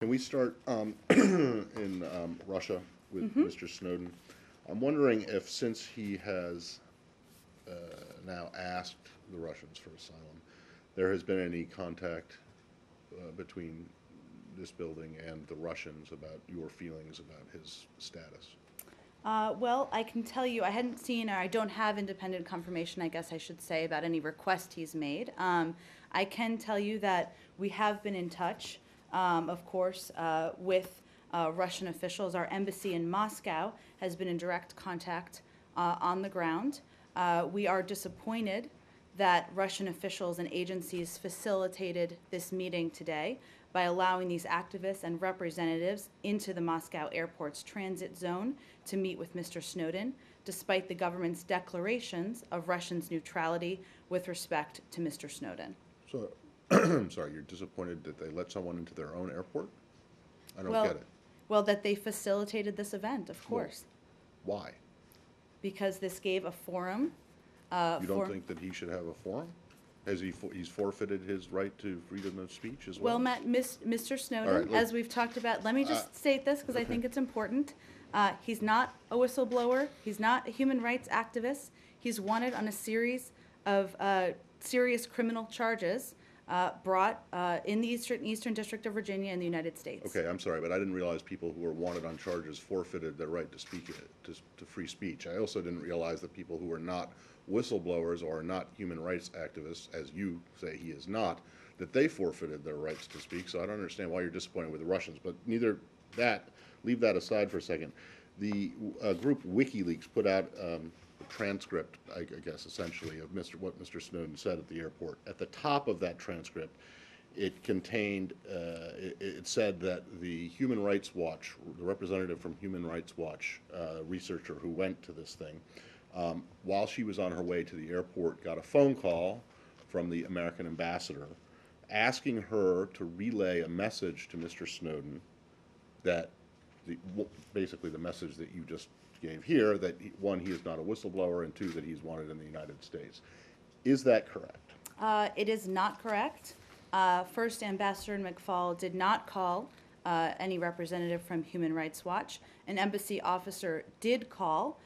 Can we start in Russia with Mr. Snowden? I'm wondering if, since he has now asked the Russians for asylum, there has been any contact between this building and the Russians about your feelings about his status? Well, I can tell you, I hadn't seen, or I don't have independent confirmation, I guess I should say, about any request he's made. I can tell you that we have been in touch, of course, with Russian officials. Our embassy in Moscow has been in direct contact on the ground. We are disappointed that Russian officials and agencies facilitated this meeting today by allowing these activists and representatives into the Moscow airport's transit zone to meet with Mr. Snowden, despite the government's declarations of Russia's neutrality with respect to Mr. Snowden. So, I'm sorry, you're disappointed that they let someone into their own airport? I don't get it. Well, that they facilitated this event, of course. Well, why? Because this gave a forum. You don't think that he should have a forum? Has he's forfeited his right to freedom of speech as well? Well, Matt, Mr. Snowden, as we've talked about, let me just state this because I think it's important. He's not a whistleblower. He's not a human rights activist. He's wanted on a series of serious criminal charges brought in the Eastern District of Virginia in the United States. Okay, I'm sorry, but I didn't realize people who were wanted on charges forfeited their right to speak to free speech. I also didn't realize that people who were not whistleblowers or not human rights activists, as you say he is not, that they forfeited their rights to speak. So I don't understand why you're disappointed with the Russians. But neither that, leave that aside for a second. The group WikiLeaks put out a transcript, I guess, essentially, of what Mr. Snowden said at the airport. At the top of that transcript, it contained, it said that the Human Rights Watch, the representative from Human Rights Watch, researcher who went to this thing, while she was on her way to the airport, got a phone call from the American ambassador asking her to relay a message to Mr. Snowden that, basically the message that you just gave here, that one, he is not a whistleblower, and two, that he's wanted in the United States. Is that correct? It is not correct. First, Ambassador McFaul did not call any representative from Human Rights Watch. An embassy officer did call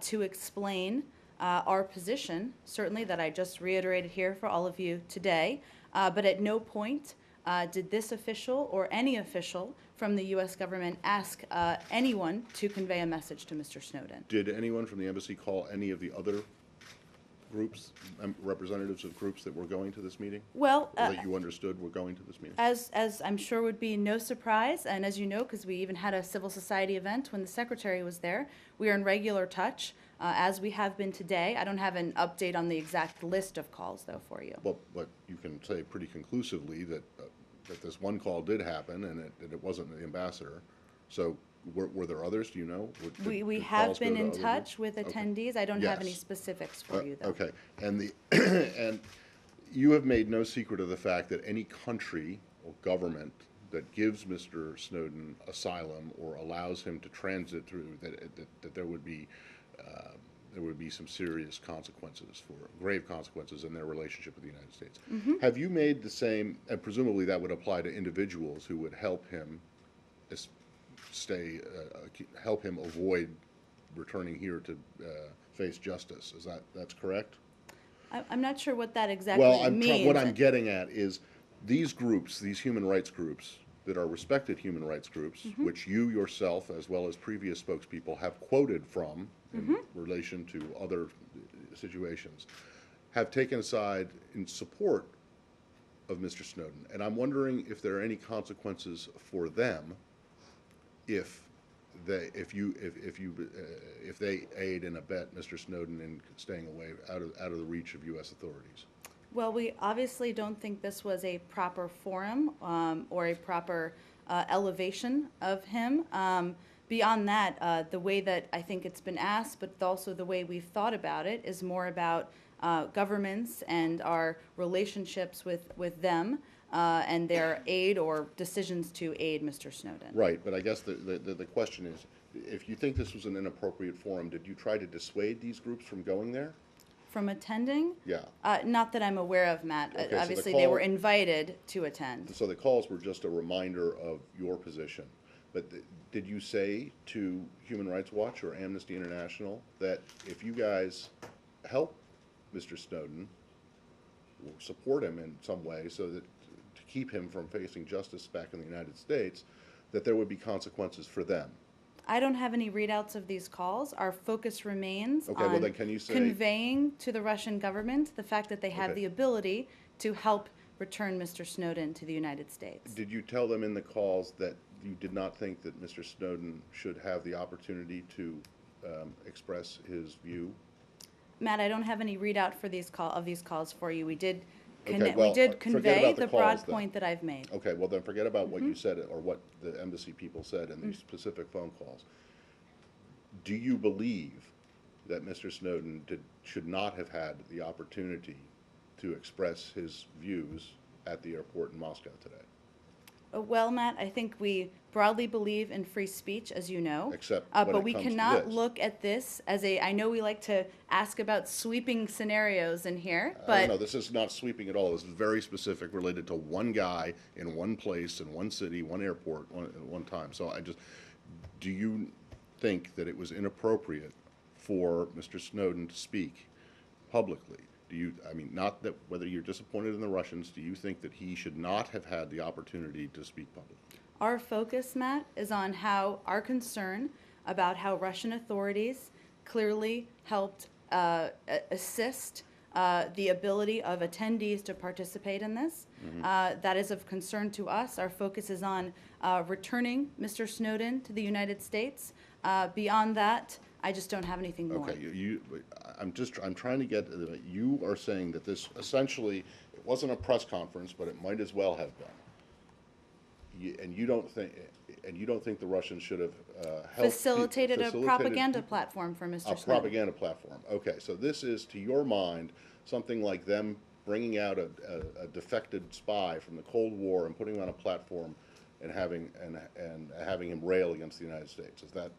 to explain our position, certainly that I just reiterated here for all of you today, but at no point did this official or any official from the U.S. government ask anyone to convey a message to Mr. Snowden. Did anyone from the embassy call any of the other groups, representatives of groups that were going to this meeting? Well, or that you understood were going to this meeting? As I'm sure would be no surprise, and as you know, because we even had a civil society event when the secretary was there, we are in regular touch, as we have been today. I don't have an update on the exact list of calls, though, for you. Well, but you can say pretty conclusively that that this one call did happen, and it wasn't the ambassador. So were there others? Do you know? We have been in touch with attendees. Okay. I don't have any specifics for you, though. Okay, and and you have made no secret of the fact that any country or government that gives Mr. Snowden asylum or allows him to transit through, that there would be some serious consequences, grave consequences in their relationship with the United States. Mm-hmm. Have you made the same, and presumably that would apply to individuals who would help him help him avoid returning here to face justice? That's correct? I'm not sure what that exactly means. What I'm getting at is these groups, these human rights groups that are respected human rights groups, mm-hmm. which you yourself, as well as previous spokespeople, have quoted from in mm-hmm. relation to other situations, have taken a side in support of Mr. Snowden. And I'm wondering if there are any consequences for them if they aid and abet Mr. Snowden in staying away out of the reach of U.S. authorities. Well, we obviously don't think this was a proper forum or a proper elevation of him. Beyond that, the way that I think it's been asked, but also the way we've thought about it, is more about governments and our relationships with them and their aid or decisions to aid Mr. Snowden. Right, but I guess the question is, if you think this was an inappropriate forum, did you try to dissuade these groups from going there? from attending? Yeah. Not that I'm aware of, Matt. Okay, so the Obviously, they call- were invited to attend. So the calls were just a reminder of your position. But did you say to Human Rights Watch or Amnesty International that if you guys help Mr. Snowden or support him in some way so that to keep him from facing justice back in the United States, that there would be consequences for them? I don't have any readouts of these calls. Our focus remains Okay, well on then can you say- conveying to the Russian government the fact that they have Okay. the ability to help return Mr. Snowden to the United States. Did you tell them in the calls that you did not think that Mr. Snowden should have the opportunity to express his view? Matt, I don't have any readout for these calls for you. We did Okay, well, forget convey about the the broad calls then. point that I've made. Okay, well then forget about what you said or what the embassy people said in these specific phone calls. Do you believe that Mr. Snowden should not have had the opportunity to express his views at the airport in Moscow today? Well, Matt, I think we broadly believe in free speech, as you know. Except when but it we comes to cannot this. look at this as I know we like to ask about sweeping scenarios in here, I but don't know, this is not sweeping at all. This is very specific, related to one guy in one place, in one city, one airport, at one time. So do you think that it was inappropriate for Mr. Snowden to speak publicly? Not that whether you're disappointed in the Russians, do you think that he should not have had the opportunity to speak publicly? our focus, Matt, is on how our concern about how Russian authorities clearly helped assist the ability of attendees to participate in this. That is of concern to us. Our focus is on returning Mr. Snowden to the United States. Beyond that, I just don't have anything more. Okay, I'm trying to get, you are saying that this essentially, it wasn't a press conference, but it might as well have been. And you don't think the Russians should have helped Facilitated a propaganda platform for Mr. a Snowden. propaganda platform. Okay, so this is, to your mind, something like them bringing out a defected spy from the Cold War and putting him on a platform and having him rail against the United States. Is that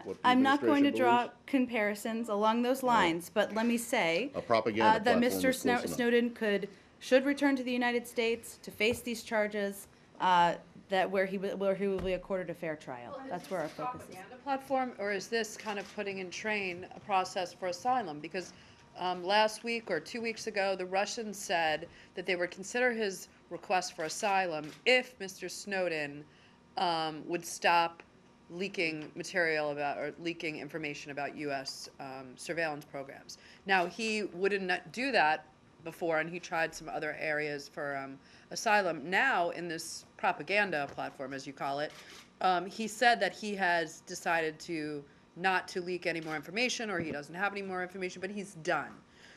what the I'm not going to administration draw believes? comparisons along those lines, but let me say A propaganda that platform Mr. is close enough. Snowden should return to the United States to face these charges, where he will be accorded a fair trial. That's where our focus is. Propaganda platform, or is this kind of putting in train a process for asylum? Because last week or 2 weeks ago, the Russians said that they would consider his request for asylum if Mr. Snowden would stop leaking material about or leaking information about U.S. Surveillance programs. Now, he wouldn't do that before, and he tried some other areas for asylum. Now, in this propaganda platform, as you call it, he said that he has decided not to leak any more information, or he doesn't have any more information, but he's done.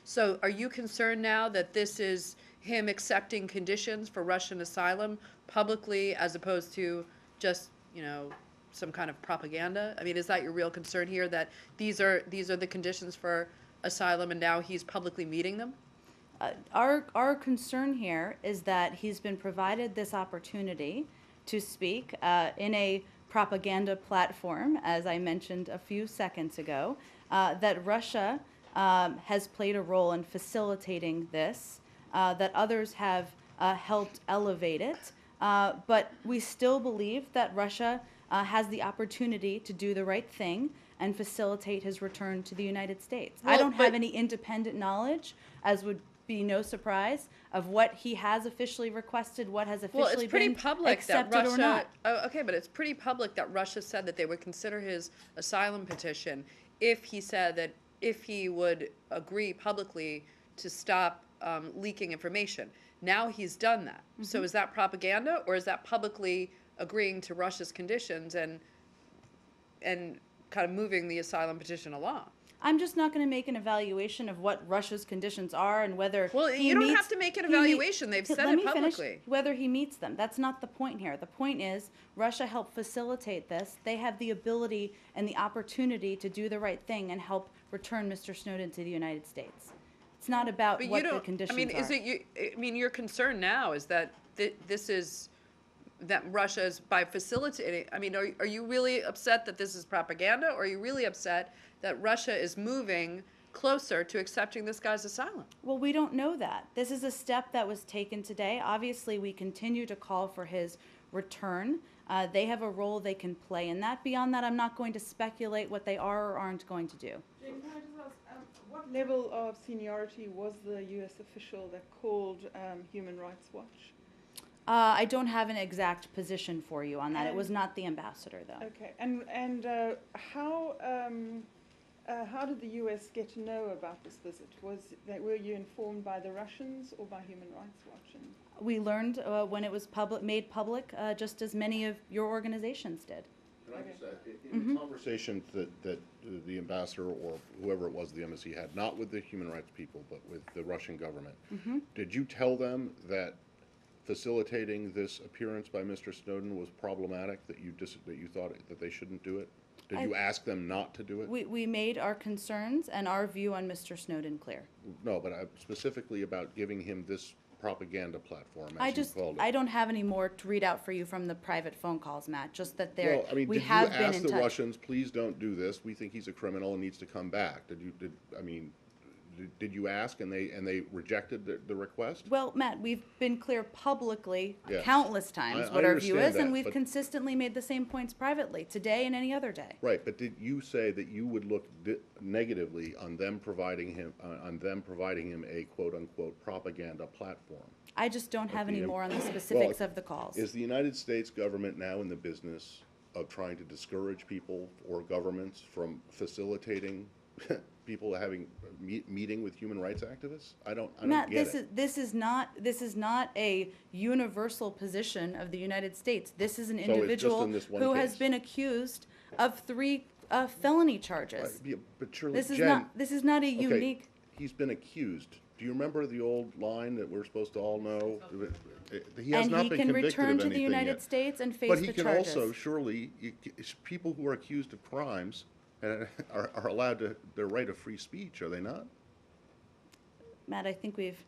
So are you concerned now that this is him accepting conditions for Russian asylum publicly as opposed to just, some kind of propaganda? I mean, is that your real concern here, that these are the conditions for asylum and now he's publicly meeting them? Our concern here is that he's been provided this opportunity to speak in a propaganda platform, as I mentioned a few seconds ago, that Russia has played a role in facilitating this, that others have helped elevate it, but we still believe that Russia has the opportunity to do the right thing and facilitate his return to the United States. I don't have any independent knowledge, as would be no surprise, of what he has officially requested, what has officially been accepted or not. Okay, but it's pretty public that Russia said that they would consider his asylum petition if he said that if he would agree publicly to stop leaking information. Now he's done that. So is that propaganda, or is that publicly agreeing to Russia's conditions and kind of moving the asylum petition along? I'm just not going to make an evaluation of what Russia's conditions are and whether you don't have to make an evaluation. They've said it publicly. Whether he meets them. That's not the point here. The point is Russia helped facilitate this. They have the ability and the opportunity to do the right thing and help return Mr. Snowden to the United States. It's not about what the conditions are. Your concern now is that this is that Russia is by facilitating. Are you really upset that this is propaganda, or are you really upset that Russia is moving closer to accepting this guy's asylum? Well, we don't know that. This is a step that was taken today. Obviously, we continue to call for his return. They have a role they can play in that. Beyond that, I'm not going to speculate what they are or aren't going to do. Jane, can I just ask, what level of seniority was the U.S. official that called Human Rights Watch? I don't have an exact position for you on that. It was not the ambassador, though. Okay, and how did the U.S. get to know about this visit? Were you informed by the Russians or by Human Rights Watch? We learned when it was made public, just as many of your organizations did. Can I just say, in the conversation that the ambassador or whoever it was the embassy had, not with the human rights people, but with the Russian government, did you tell them that facilitating this appearance by Mr. Snowden was problematic, that you thought that they shouldn't do it? Did you ask them not to do it? We made our concerns and our view on Mr. Snowden clear. No, but specifically about giving him this propaganda platform, as you called it. I don't have any more to read out for you from the private phone calls, Matt, just that there, Well, I mean, we did you have been ask in the touch. Russians, please don't do this, we think he's a criminal and needs to come back? Did you ask and they rejected the request? Well, Matt, we've been clear publicly Yes. countless times I what our view understand is, and that, we've but- consistently made the same points privately, today and any other day. Right, but did you say that you would look negatively on them providing him a quote-unquote propaganda platform? I just don't have any the- more on the specifics of the calls. Is the United States government now in the business of trying to discourage people or governments from facilitating people having meeting with human rights activists? I don't Matt, get it. this is not a universal position of the United States. This is an just individual in this one who has case. been accused of 3 felony charges. Right, yeah, but surely, This is Jen, not a okay, unique. he's been accused. Do you remember the old line that we're supposed to all know? He has And not he been can convicted return of to the anything United yet. States and face But he the can charges. also, surely, people who are accused of crimes are allowed their right of free speech, are they not? Matt, I think we've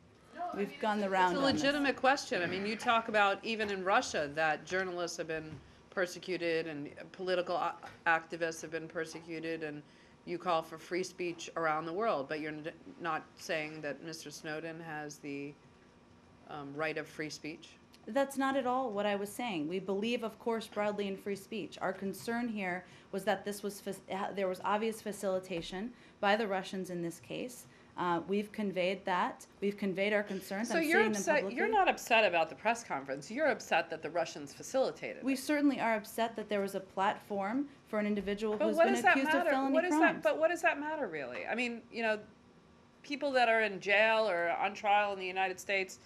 gone the round It's a on this. legitimate question. I mean, you talk about even in Russia that journalists have been persecuted and political activists have been persecuted, and you call for free speech around the world, but you're not saying that Mr. Snowden has the right of free speech? That's not at all what I was saying. We believe, of course, broadly in free speech. Our concern here was that there was obvious facilitation by the Russians in this case. We've conveyed that. We've conveyed our concerns. So I'm you're stating them upset. publicly. You're not upset about the press conference. You're upset that the Russians facilitated We it. certainly are upset that there was a platform for an individual But who's what been does that accused of matter? felony What is crimes. that? But what does that matter, really? I mean, people that are in jail or on trial in the United States,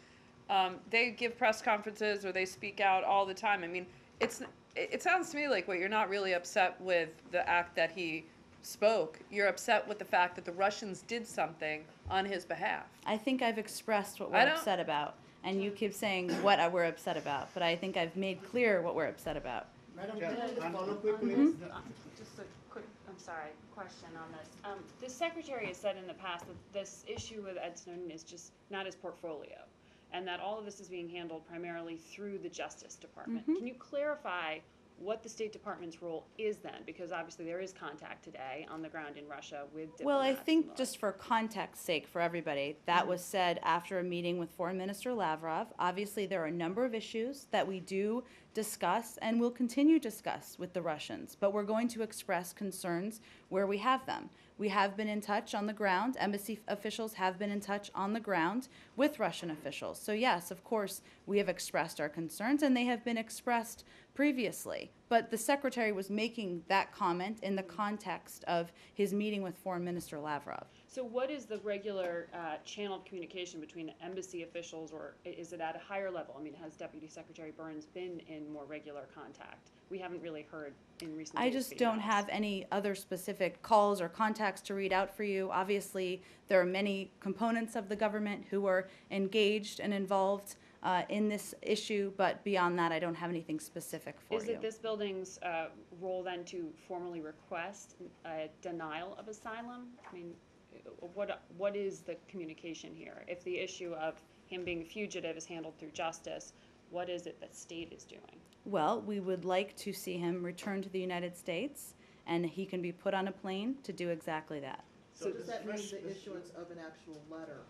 they give press conferences or they speak out all the time. I mean, it sounds to me like you're not really upset with the act that he spoke. You're upset with the fact that the Russians did something on his behalf. I think I've expressed what I we're don't- upset about, and you keep saying what we're upset about, but I think I've made clear what we're upset about. Madam, can I just follow quickly? Just a quick, question on this. The secretary has said in the past that this issue with Ed Snowden is just not his portfolio, and that all of this is being handled primarily through the Justice Department. Can you clarify what the State Department's role is then? Because obviously there is contact today on the ground in Russia with diplomats. Well, I and think lawyers. just for context's sake for everybody, that was said after a meeting with Foreign Minister Lavrov. Obviously, there are a number of issues that we do discuss and will continue to discuss with the Russians, but we're going to express concerns where we have them. We have been in touch on the ground. Embassy officials have been in touch on the ground with Russian officials. So yes, of course, we have expressed our concerns, and they have been expressed previously. But the secretary was making that comment in the context of his meeting with Foreign Minister Lavrov. So what is the regular channel of communication between embassy officials, or is it at a higher level? I mean, has Deputy Secretary Burns been in more regular contact? We haven't really heard in recent days. I just don't have any other specific calls or contacts to read out for you. Obviously, there are many components of the government who are engaged and involved in this issue, but beyond that, I don't have anything specific for Is you. it this building's role then to formally request a denial of asylum? I mean, what is the communication here? If the issue of him being a fugitive is handled through justice, what is it that state is doing? Well, we would like to see him return to the United States, and he can be put on a plane to do exactly that. So does that mean the issuance of an actual letter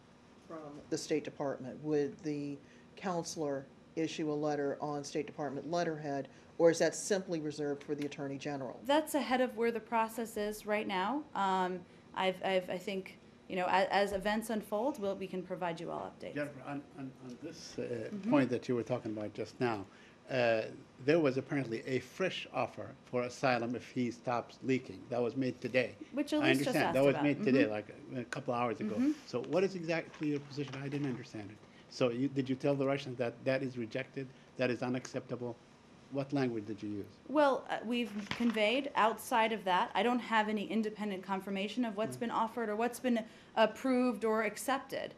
from the State Department? Would the counselor issue a letter on State Department letterhead, or is that simply reserved for the Attorney General? That's ahead of where the process is right now. I think, you know, as events unfold, we can provide you all updates. Jennifer, on this point that you were talking about just now, there was apparently a fresh offer for asylum if he stops leaking. That was made today. Which I Elise just understand. asked That was about. made today, like a couple hours ago. So what is exactly your position? I didn't understand it. So did you tell the Russians that that is rejected, that is unacceptable? What language did you use? Well, we've conveyed outside of that. I don't have any independent confirmation of what's been offered or what's been approved or accepted.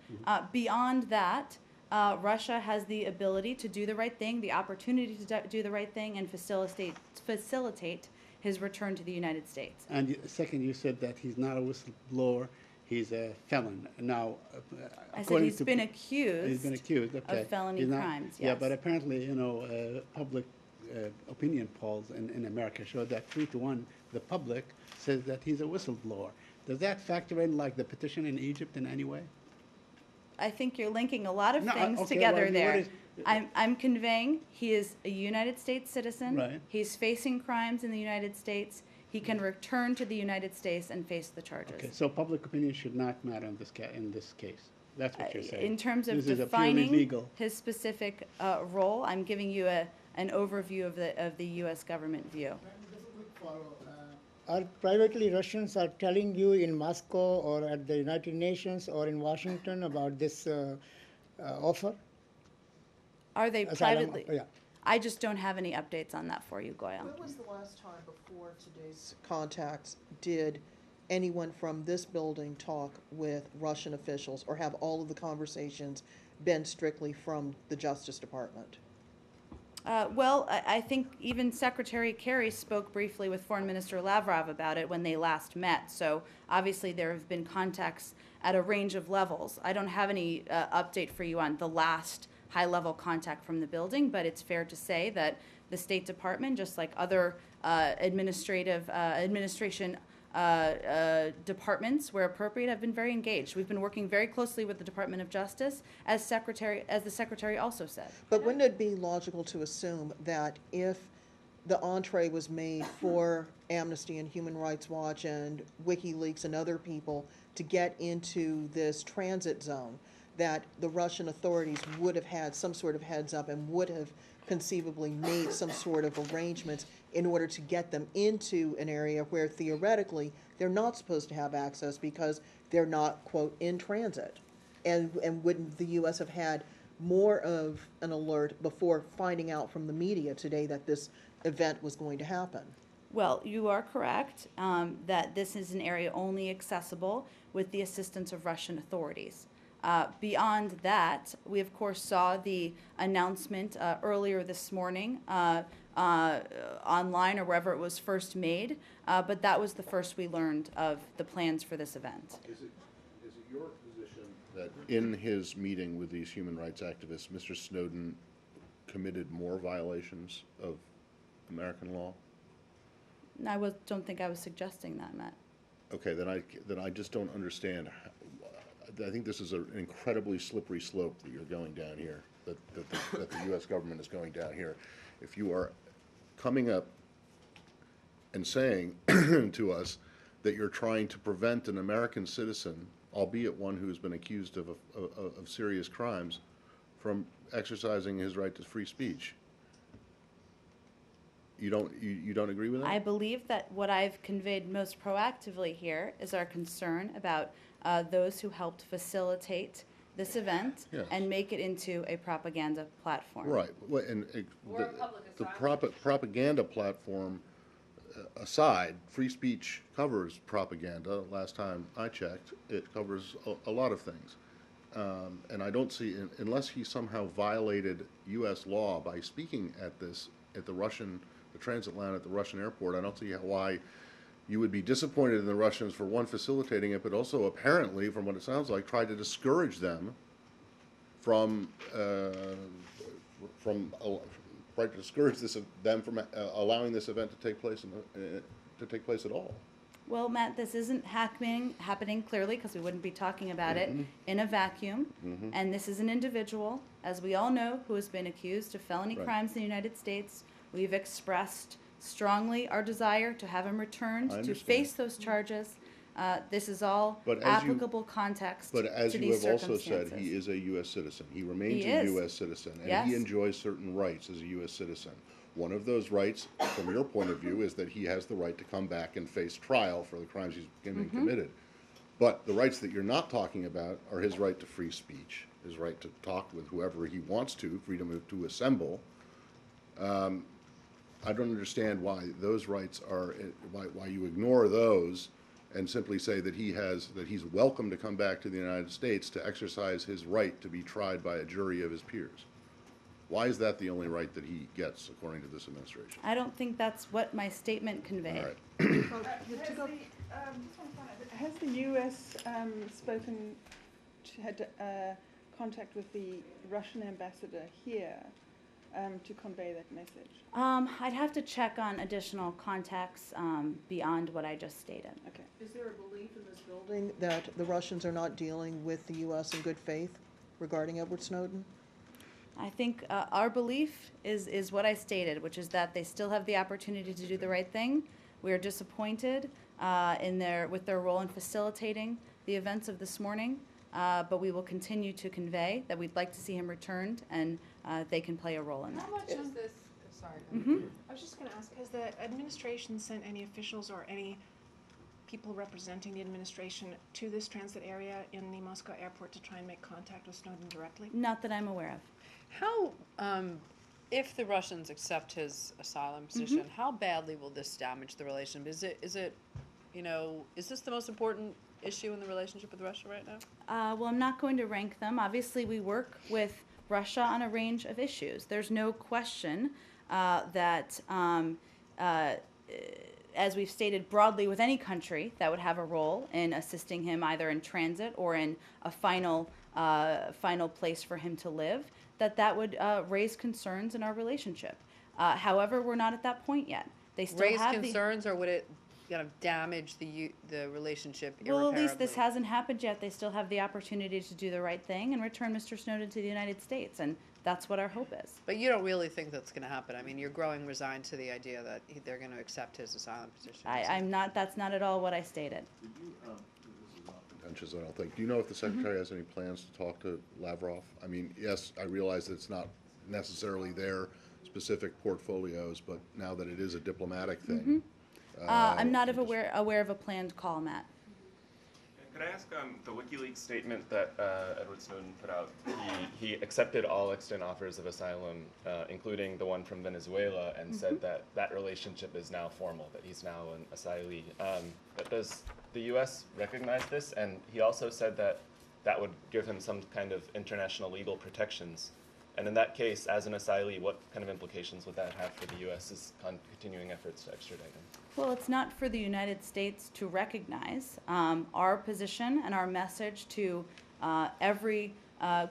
Beyond that, Russia has the ability to do the right thing, the opportunity to do the right thing, and facilitate his return to the United States. And second, you said that he's not a whistleblower, he's a felon. Now, I said according he's to been accused. He's been accused, okay. of felony He's not- crimes, Yeah, yes. but apparently, you know, public opinion polls in America show that 3-1, the public says that he's a whistleblower. Does that factor in, like, the petition in Egypt in any way? I think you're linking a lot of No, things okay, together well, what there. is- I'm conveying he is a United States citizen. Right. He's facing crimes in the United States. He can return to the United States and face the charges. Okay, so public opinion should not matter in this case. That's what you're saying. In terms of This is a purely defining legal. his specific role, I'm giving you an overview of the U.S. government view. Are privately Russians are telling you in Moscow or at the United Nations or in Washington about this offer? Are they Asylum, privately? yeah. I just don't have any updates on that for you, Goya. When was the last time before today's contacts did anyone from this building talk with Russian officials, or have all of the conversations been strictly from the Justice Department? Well, I think even Secretary Kerry spoke briefly with Foreign Minister Lavrov about it when they last met. So obviously there have been contacts at a range of levels. I don't have any update for you on the last high-level contact from the building, but it's fair to say that the State Department, just like other administration departments where appropriate, have been very engaged. We've been working very closely with the Department of Justice, as the Secretary also said. But wouldn't it be logical to assume that if the entree was made for Amnesty and Human Rights Watch and WikiLeaks and other people to get into this transit zone, that the Russian authorities would have had some sort of heads up and would have conceivably made some sort of arrangements in order to get them into an area where theoretically they're not supposed to have access because they're not, quote, in transit? And wouldn't the U.S. have had more of an alert before finding out from the media today that this event was going to happen? Well, you are correct that this is an area only accessible with the assistance of Russian authorities. Beyond that, we of course saw the announcement earlier this morning online or wherever it was first made, but that was the first we learned of the plans for this event. Is it your position that in his meeting with these human rights activists, Mr. Snowden committed more violations of American law? Don't think I was suggesting that, Matt. Okay, then I just don't understand. I think this is an incredibly slippery slope that you're going down here, that the U.S. government is going down here. If you are coming up and saying to us that you're trying to prevent an American citizen, albeit one who's been accused of serious crimes, from exercising his right to free speech, you don't agree with that? I believe that what I've conveyed most proactively here is our concern about those who helped facilitate this event Yes. and make it into a propaganda platform. Right, well, and Or a public the asylum. propaganda platform aside, free speech covers propaganda. Last time I checked, it covers a lot of things. And I don't see, unless he somehow violated U.S. law by speaking at the transit line at the Russian airport, I don't see why you would be disappointed in the Russians for, one, facilitating it, but also apparently, from what it sounds like, tried to discourage them from allowing this event to take place at all. Well, Matt, this isn't happening clearly, because we wouldn't be talking about it in a vacuum. And this is an individual, as we all know, who has been accused of felony Right. crimes in the United States. We've expressed strongly our desire to have him returned, I to understand. face those charges. This is all But as you- applicable context But as to you these have also circumstances. said, he is a U.S. citizen. He remains He a is. U.S. citizen, and Yes. he enjoys certain rights as a U.S. citizen. One of those rights, from your point of view, is that he has the right to come back and face trial for the crimes he's been committed. But the rights that you're not talking about are his right to free speech, his right to talk with whoever he wants to, freedom to assemble. I don't understand why those rights are, why you ignore those and simply say that he's welcome to come back to the United States to exercise his right to be tried by a jury of his peers. Why is that the only right that he gets, according to this administration? I don't think that's what my statement conveyed. All right. Has the U.S. had contact with the Russian ambassador here to convey that message? I'd have to check on additional contacts beyond what I just stated. Okay. Is there a belief in this building that the Russians are not dealing with the U.S. in good faith regarding Edward Snowden? I think our belief is what I stated, which is that they still have the opportunity to do the right thing. We are disappointed with their role in facilitating the events of this morning, but we will continue to convey that we'd like to see him returned, and they can play a role in that. How much is this, sorry, I was just gonna ask, has the administration sent any officials or any people representing the administration to this transit area in the Moscow airport to try and make contact with Snowden directly? Not that I'm aware of. How, if the Russians accept his asylum position, how badly will this damage the relationship? Is it, is this the most important issue in the relationship with Russia right now? Well, I'm not going to rank them. Obviously, we work with Russia on a range of issues. There's no question that, as we've stated broadly with any country that would have a role in assisting him either in transit or in a final place for him to live, that would raise concerns in our relationship. However, we're not at that point yet. They still Raise have concerns, or would it kind of damage the relationship Well, irreparably? at least this hasn't happened yet. They still have the opportunity to do the right thing and return Mr. Snowden to the United States, and that's what our hope is. But you don't really think that's going to happen. I mean, you're growing resigned to the idea that they're going to accept his asylum petition. I'm not. That's not at all what I stated. This is not contentious, I don't think. Do you know if the Secretary has any plans to talk to Lavrov? I mean, yes, I realize that it's not necessarily their specific portfolios, but now that it is a diplomatic thing. I'm not aware of a planned call, Matt. Could I ask the WikiLeaks statement that Edward Snowden put out? He accepted all extant offers of asylum, including the one from Venezuela, and said that that relationship is now formal, that he's now an asylee. But does the U.S. recognize this? And he also said that that would give him some kind of international legal protections. And in that case, as an asylee, what kind of implications would that have for the U.S.'s continuing efforts to extradite him? Well, it's not for the United States to recognize. Our position and our message to every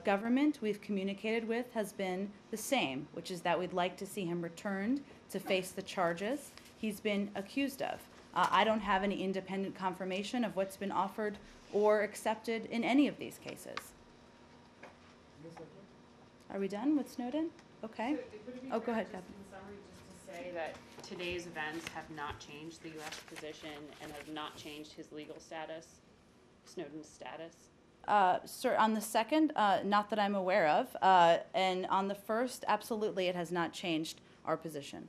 government we've communicated with has been the same, which is that we'd like to see him returned to face the charges he's been accused of. I don't have any independent confirmation of what's been offered or accepted in any of these cases. Are we done with Snowden? Okay. Oh, go ahead, Captain. In summary, just to say that today's events have not changed the U.S. position and have not changed his legal status, Snowden's status. Sir, on the second, not that I'm aware of, and on the first, absolutely, it has not changed our position.